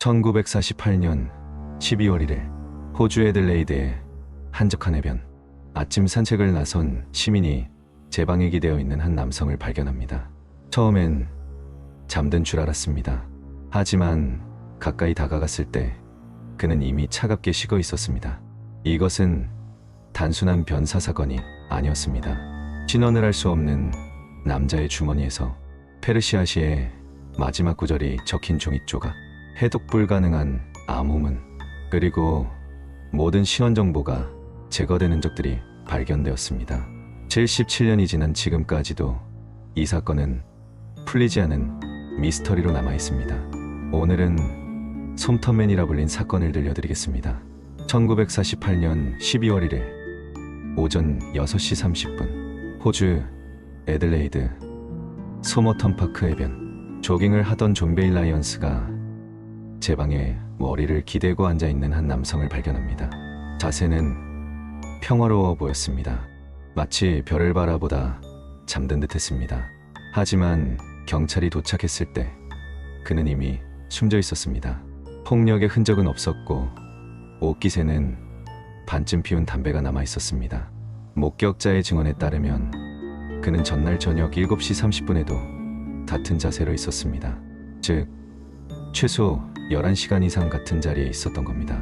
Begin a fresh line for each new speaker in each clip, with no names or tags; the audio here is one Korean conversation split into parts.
1948년 12월 1일 호주 애들레이드의 한적한 해변. 아침 산책을 나선 시민이 제 방에 기대어 있는 한 남성을 발견합니다. 처음엔 잠든 줄 알았습니다. 하지만 가까이 다가갔을 때 그는 이미 차갑게 식어 있었습니다. 이것은 단순한 변사 사건이 아니었습니다. 신원을 할 수 없는 남자의 주머니에서 페르시아시의 마지막 구절이 적힌 종이 조각, 해독 불가능한 암호문, 그리고 모든 신원 정보가 제거된 흔적들이 발견되었습니다. 77년이 지난 지금까지도 이 사건은 풀리지 않은 미스터리로 남아 있습니다. 오늘은 솜터맨이라 불린 사건을 들려드리겠습니다. 1948년 12월 1일 오전 6시 30분 호주 애들레이드 소머턴 파크 해변. 조깅을 하던 존 베일 라이언스가 제 방에 머리를 기대고 앉아있는 한 남성을 발견합니다. 자세는 평화로워 보였습니다. 마치 별을 바라보다 잠든 듯 했습니다. 하지만 경찰이 도착했을 때 그는 이미 숨져 있었습니다. 폭력의 흔적은 없었고 옷깃에는 반쯤 피운 담배가 남아 있었습니다. 목격자의 증언에 따르면 그는 전날 저녁 7시 30분에도 같은 자세로 있었습니다. 즉, 최소 11시간 이상 같은 자리에 있었던 겁니다.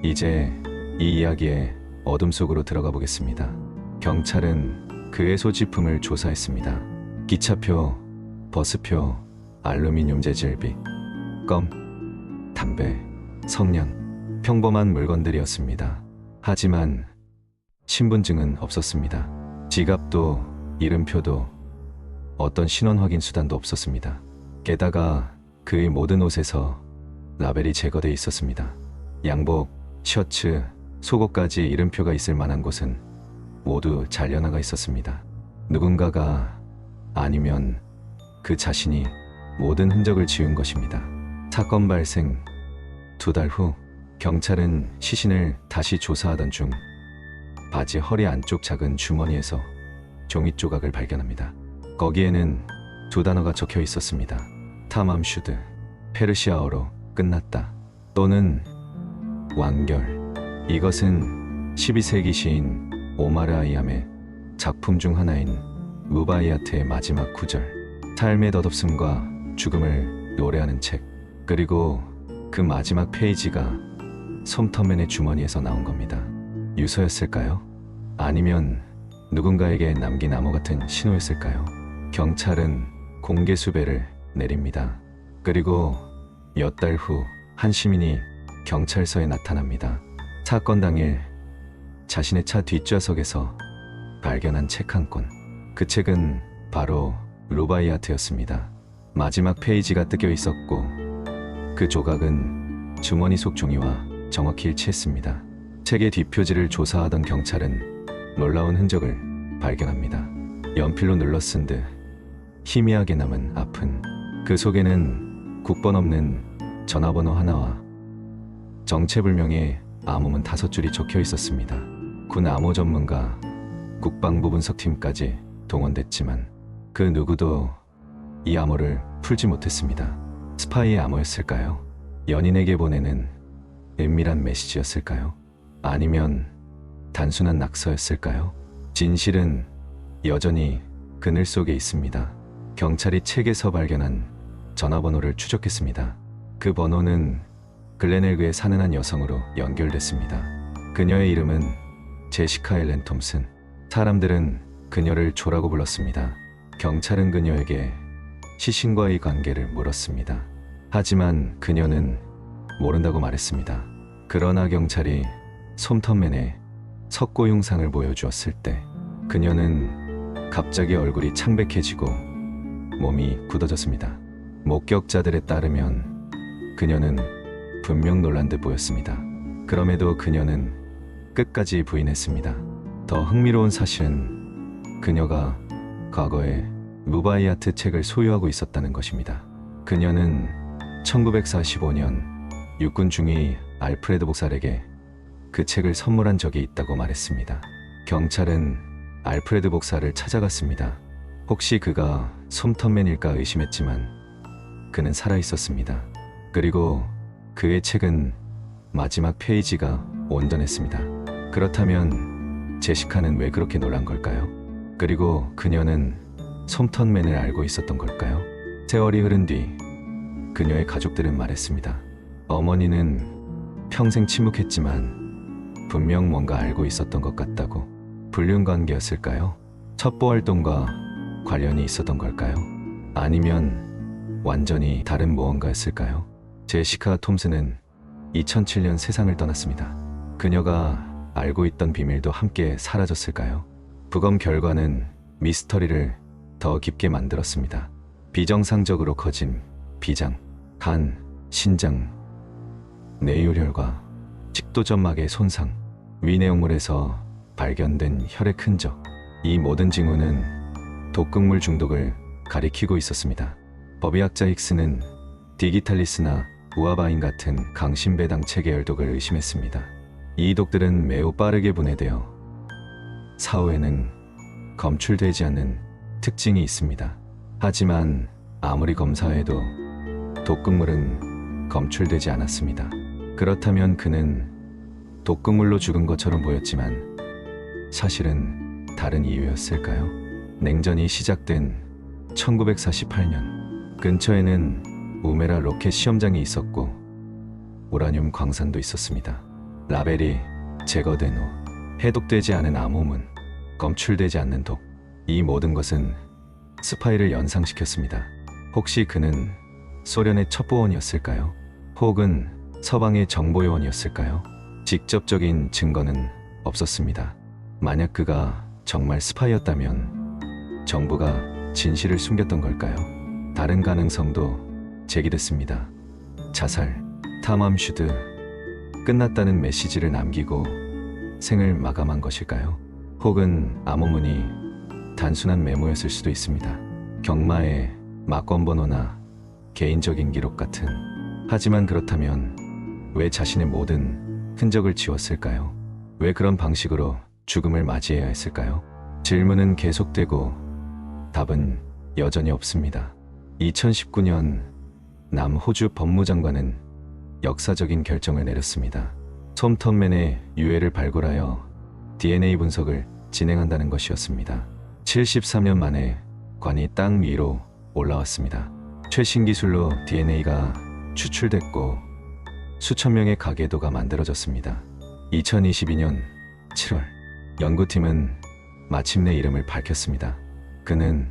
이제 이 이야기의 어둠 속으로 들어가 보겠습니다. 경찰은 그의 소지품을 조사했습니다. 기차표, 버스표, 알루미늄 재질비, 껌, 담배, 성냥, 평범한 물건들이었습니다. 하지만 신분증은 없었습니다. 지갑도 이름표도 어떤 신원 확인 수단도 없었습니다. 게다가 그의 모든 옷에서 라벨이 제거돼 있었습니다. 양복, 셔츠, 속옷까지 이름표가 있을 만한 곳은 모두 잘려나가 있었습니다. 누군가가, 아니면 그 자신이 모든 흔적을 지운 것입니다. 사건 발생 2달 후 경찰은 시신을 다시 조사하던 중 바지 허리 안쪽 작은 주머니에서 종이 조각을 발견합니다. 거기에는 2단어가 적혀 있었습니다. 타맘슈드, 페르시아어로 끝났다 또는 완결. 이것은 12세기 시인 오마르 하이암의 작품 중 하나인 루바이아트의 마지막 구절, 삶의 덧없음과 죽음을 노래하는 책, 그리고 그 마지막 페이지가 솜터맨의 주머니에서 나온 겁니다. 유서였을까요? 아니면 누군가에게 남긴 암호 같은 신호였을까요? 경찰은 공개 수배를 내립니다. 그리고 몇 달 후 한 시민이 경찰서에 나타납니다. 사건 당일 자신의 차 뒷좌석에서 발견한 책 한 권. 그 책은 바로 루바이아트였습니다. 마지막 페이지가 뜯겨 있었고 그 조각은 주머니 속 종이와 정확히 일치했습니다. 책의 뒷표지를 조사하던 경찰은 놀라운 흔적을 발견합니다. 연필로 눌러쓴 듯 희미하게 남은 앞은. 그 속에는 국번 없는 전화번호 하나와 정체불명의 암호문 5줄이 적혀 있었습니다. 군 암호 전문가, 국방부 분석팀까지 동원됐지만 그 누구도 이 암호를 풀지 못했습니다. 스파이의 암호였을까요? 연인에게 보내는 은밀한 메시지였을까요? 아니면 단순한 낙서였을까요? 진실은 여전히 그늘 속에 있습니다. 경찰이 책에서 발견한 전화번호를 추적했습니다. 그 번호는 글렌엘그에 사는 한 여성으로 연결됐습니다. 그녀의 이름은 제시카 엘렌 톰슨. 사람들은 그녀를 조라고 불렀습니다. 경찰은 그녀에게 시신과의 관계를 물었습니다. 하지만 그녀는 모른다고 말했습니다. 그러나 경찰이 솜터맨의 석고 흉상을 보여주었을 때 그녀는 갑자기 얼굴이 창백해지고 몸이 굳어졌습니다. 목격자들에 따르면 그녀는 분명 놀란 듯 보였습니다. 그럼에도 그녀는 끝까지 부인했습니다. 더 흥미로운 사실은 그녀가 과거에 루바이아트 책을 소유하고 있었다는 것입니다. 그녀는 1945년 육군 중위 알프레드 복살에게 그 책을 선물한 적이 있다고 말했습니다. 경찰은 알프레드 복살을 찾아갔습니다. 혹시 그가 솜터맨일까 의심했지만 그는 살아있었습니다. 그리고 그의 책은 마지막 페이지가 온전했습니다. 그렇다면 제시카는 왜 그렇게 놀란 걸까요? 그리고 그녀는 솜턴맨을 알고 있었던 걸까요? 세월이 흐른 뒤 그녀의 가족들은 말했습니다. 어머니는 평생 침묵했지만 분명 뭔가 알고 있었던 것 같다고. 불륜 관계였을까요? 첩보 활동과 관련이 있었던 걸까요? 아니면 완전히 다른 무언가였을까요? 제시카 톰스는 2007년 세상을 떠났습니다. 그녀가 알고 있던 비밀도 함께 사라졌을까요? 부검 결과는 미스터리를 더 깊게 만들었습니다. 비정상적으로 커진 비장, 간, 신장, 뇌율혈과 식도점막의 손상, 위내용물에서 발견된 혈액 흔적, 이 모든 징후는 독극물 중독을 가리키고 있었습니다. 법의학자 힉스는 디기탈리스나 우아바인 같은 강심배당 체계열독을 의심했습니다. 이 독들은 매우 빠르게 분해되어 사후에는 검출되지 않는 특징이 있습니다. 하지만 아무리 검사해도 독극물은 검출되지 않았습니다. 그렇다면 그는 독극물로 죽은 것처럼 보였지만 사실은 다른 이유였을까요? 냉전이 시작된 1948년 근처에는 우메라 로켓 시험장이 있었고 우라늄 광산도 있었습니다. 라벨이 제거된 후 해독되지 않은 암호문, 검출되지 않는 독, 이 모든 것은 스파이를 연상시켰습니다. 혹시 그는 소련의 첩보원이었을까요? 혹은 서방의 정보요원이었을까요? 직접적인 증거는 없었습니다. 만약 그가 정말 스파이였다면 정부가 진실을 숨겼던 걸까요? 다른 가능성도 제기됐습니다. 자살, 탐함 슈드, 끝났다는 메시지를 남기고 생을 마감한 것일까요? 혹은 암호문이 단순한 메모였을 수도 있습니다. 경마의 막건번호나 개인적인 기록 같은. 하지만 그렇다면 왜 자신의 모든 흔적을 지웠을까요? 왜 그런 방식으로 죽음을 맞이해야 했을까요? 질문은 계속되고 답은 여전히 없습니다. 2019년 남호주 법무장관은 역사적인 결정을 내렸습니다. 솜턴맨의 유해를 발굴하여 DNA 분석을 진행한다는 것이었습니다. 73년 만에 관이 땅 위로 올라왔습니다. 최신 기술로 DNA가 추출됐고 수천 명의 가계도가 만들어졌습니다. 2022년 7월 연구팀은 마침내 이름을 밝혔습니다. 그는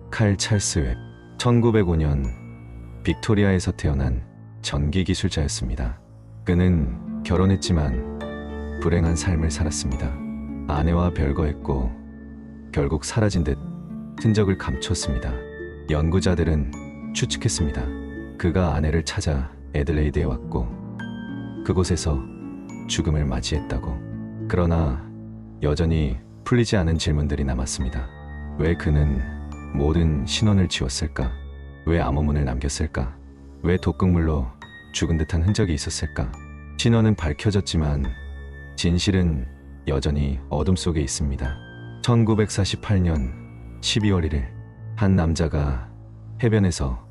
칼 찰스 웹. 1905년 빅토리아에서 태어난 전기 기술자였습니다. 그는 결혼했지만 불행한 삶을 살았습니다. 아내와 별거했고 결국 사라진 듯 흔적을 감췄습니다. 연구자들은 추측했습니다. 그가 아내를 찾아 애들레이드에 왔고 그곳에서 죽음을 맞이했다고. 그러나 여전히 풀리지 않은 질문들이 남았습니다. 왜 그는 모든 신원을 지웠을까? 왜 암호문을 남겼을까? 왜 독극물로 죽은 듯한 흔적이 있었을까? 신원은 밝혀졌지만 진실은 여전히 어둠 속에 있습니다. 1948년 12월 1일 한 남자가 해변에서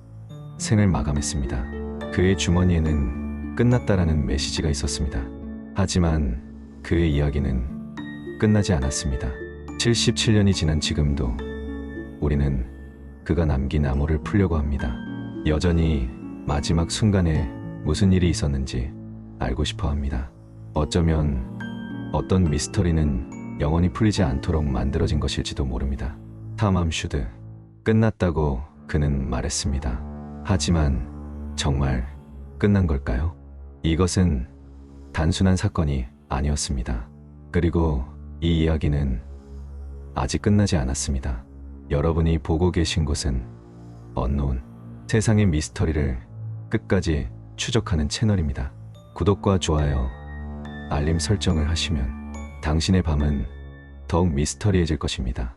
생을 마감했습니다. 그의 주머니에는 끝났다라는 메시지가 있었습니다. 하지만 그의 이야기는 끝나지 않았습니다. 77년이 지난 지금도 우리는 그가 남긴 암호를 풀려고 합니다. 여전히 마지막 순간에 무슨 일이 있었는지 알고 싶어 합니다. 어쩌면 어떤 미스터리는 영원히 풀리지 않도록 만들어진 것일지도 모릅니다. 탐함 슈드. 끝났다고 그는 말했습니다. 하지만 정말 끝난 걸까요? 이것은 단순한 사건이 아니었습니다. 그리고 이 이야기는 아직 끝나지 않았습니다. 여러분이 보고 계신 곳은 언노운, 세상의 미스터리를 끝까지 추적하는 채널입니다. 구독과 좋아요, 알림 설정을 하시면 당신의 밤은 더욱 미스터리해질 것입니다.